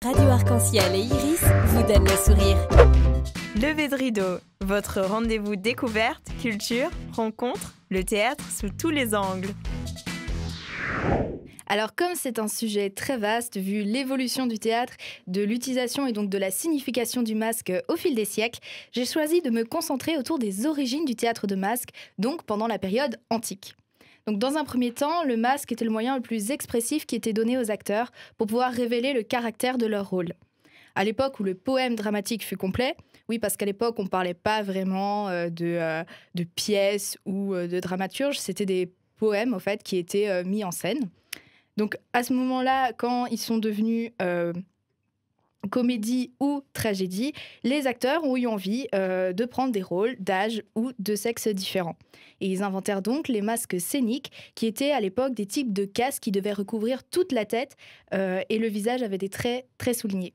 Radio Arc-en-Ciel et Iris vous donnent le sourire. Levée de rideau, votre rendez-vous découverte, culture, rencontre, le théâtre sous tous les angles. Alors comme c'est un sujet très vaste, vu l'évolution du théâtre, de l'utilisation et donc de la signification du masque au fil des siècles, j'ai choisi de me concentrer autour des origines du théâtre de masque, donc pendant la période antique. Donc dans un premier temps, le masque était le moyen le plus expressif qui était donné aux acteurs pour pouvoir révéler le caractère de leur rôle. À l'époque où le poème dramatique fut complet, oui parce qu'à l'époque on ne parlait pas vraiment de pièces ou de dramaturges, c'était des poèmes en fait qui étaient mis en scène. Donc à ce moment-là, quand ils sont devenus comédie ou tragédie, les acteurs ont eu envie de prendre des rôles d'âge ou de sexe différents. Et ils inventèrent donc les masques scéniques, qui étaient à l'époque des types de casques qui devaient recouvrir toute la tête et le visage avait des traits très soulignés.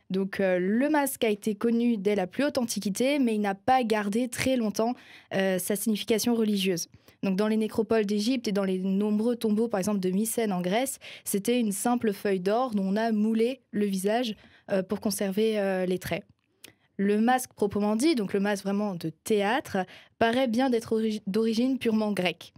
Donc le masque a été connu dès la plus haute antiquité, mais il n'a pas gardé très longtemps sa signification religieuse. Donc dans les nécropoles d'Égypte et dans les nombreux tombeaux, par exemple de Mycène en Grèce, c'était une simple feuille d'or dont on a moulé le visage pour conserver les traits. Le masque proprement dit, donc le masque vraiment de théâtre, paraît bien d'être d'origine purement grecque.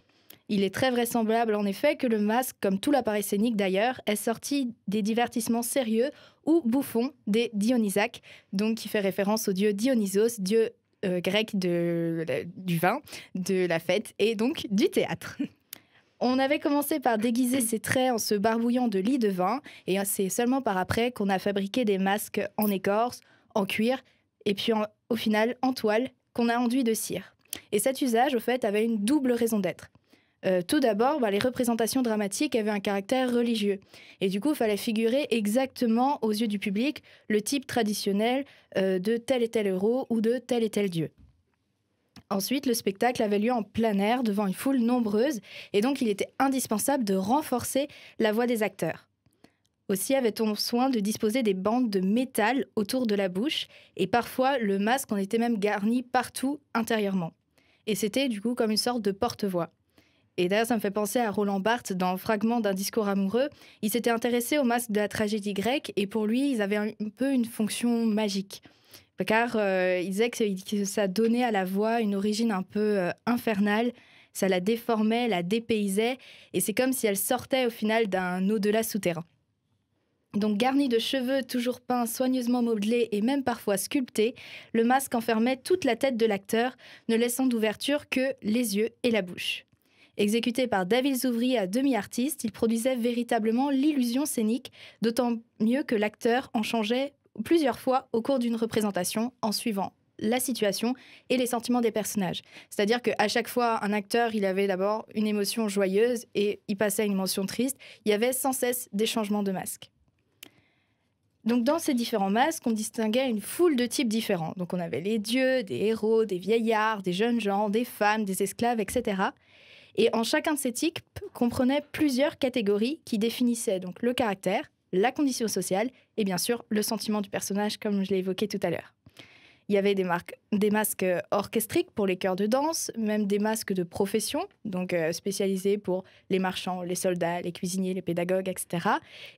Il est très vraisemblable en effet que le masque, comme tout l'appareil scénique d'ailleurs, est sorti des divertissements sérieux ou bouffons des Dionysaques, donc qui fait référence au dieu Dionysos, dieu grec du vin, de la fête et donc du théâtre. On avait commencé par déguiser ses traits en se barbouillant de lit de vin et c'est seulement par après qu'on a fabriqué des masques en écorce, en cuir et puis au final en toile qu'on a enduit de cire. Et cet usage au fait avait une double raison d'être. Tout d'abord, les représentations dramatiques avaient un caractère religieux. Et du coup, il fallait figurer exactement aux yeux du public le type traditionnel de tel et tel héros ou de tel et tel dieu. Ensuite, le spectacle avait lieu en plein air devant une foule nombreuse et donc il était indispensable de renforcer la voix des acteurs. Aussi avait-on soin de disposer des bandes de métal autour de la bouche et parfois le masque en était même garni partout intérieurement. Et c'était du coup comme une sorte de porte-voix. Et d'ailleurs, ça me fait penser à Roland Barthes dans Fragment d'un discours amoureux. Il s'était intéressé au masque de la tragédie grecque et pour lui, ils avaient un peu une fonction magique. Car il disait que ça donnait à la voix une origine un peu infernale, ça la déformait, la dépaysait, et c'est comme si elle sortait au final d'un au-delà souterrain. Donc garni de cheveux toujours peints, soigneusement modelés et même parfois sculptés, le masque enfermait toute la tête de l'acteur, ne laissant d'ouverture que les yeux et la bouche. Exécuté par David Zouvry à demi-artiste, il produisait véritablement l'illusion scénique, d'autant mieux que l'acteur en changeait plusieurs fois au cours d'une représentation en suivant la situation et les sentiments des personnages. C'est-à-dire qu'à chaque fois, un acteur, il avait d'abord une émotion joyeuse et il passait à une émotion triste. Il y avait sans cesse des changements de masque. Donc dans ces différents masques, on distinguait une foule de types différents. Donc on avait les dieux, des héros, des vieillards, des jeunes gens, des femmes, des esclaves, etc. Et en chacun de ces types comprenait plusieurs catégories qui définissaient donc le caractère, la condition sociale et bien sûr le sentiment du personnage comme je l'ai évoqué tout à l'heure. Il y avait des masques orchestriques pour les chœurs de danse, même des masques de profession, donc spécialisés pour les marchands, les soldats, les cuisiniers, les pédagogues, etc.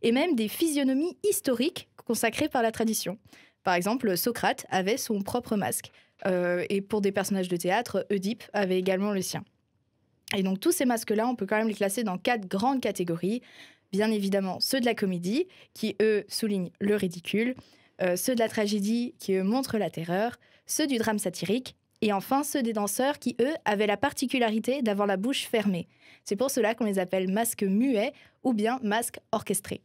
Et même des physionomies historiques consacrées par la tradition. Par exemple, Socrate avait son propre masque. Et pour des personnages de théâtre, Oedipe avait également le sien. Et donc tous ces masques-là, on peut quand même les classer dans 4 grandes catégories. Bien évidemment, ceux de la comédie, qui eux soulignent le ridicule, ceux de la tragédie, qui eux montrent la terreur, ceux du drame satirique, et enfin ceux des danseurs, qui eux avaient la particularité d'avoir la bouche fermée. C'est pour cela qu'on les appelle masques muets ou bien masques orchestrés.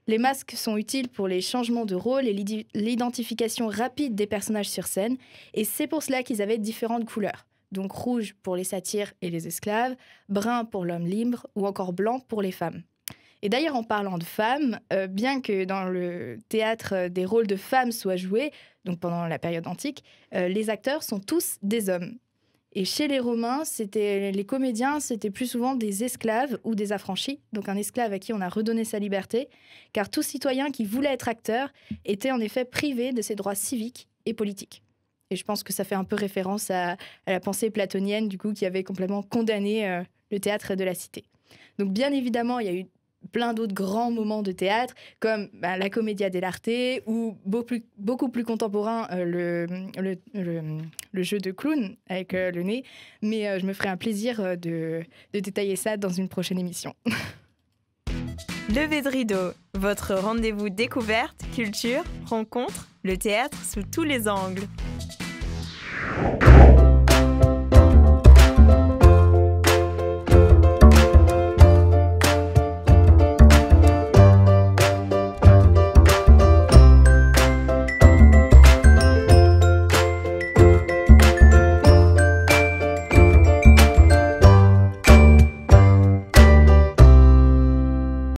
Les masques sont utiles pour les changements de rôle et l'identification rapide des personnages sur scène, et c'est pour cela qu'ils avaient différentes couleurs. Donc rouge pour les satyres et les esclaves, brun pour l'homme libre ou encore blanc pour les femmes. Et d'ailleurs, en parlant de femmes, bien que dans le théâtre des rôles de femmes soient joués, donc pendant la période antique, les acteurs sont tous des hommes. Et chez les Romains, les comédiens, c'était plus souvent des esclaves ou des affranchis, donc un esclave à qui on a redonné sa liberté, car tout citoyen qui voulait être acteur était en effet privé de ses droits civiques et politiques. Et je pense que ça fait un peu référence à la pensée platonienne, du coup, qui avait complètement condamné le théâtre de la cité. Donc, bien évidemment, il y a eu plein d'autres grands moments de théâtre, comme la Commedia dell'arte ou beaucoup plus contemporain, le jeu de clown avec le nez. Mais je me ferai un plaisir de détailler ça dans une prochaine émission. Levée de rideau, votre rendez-vous découverte, culture, rencontre, le théâtre sous tous les angles.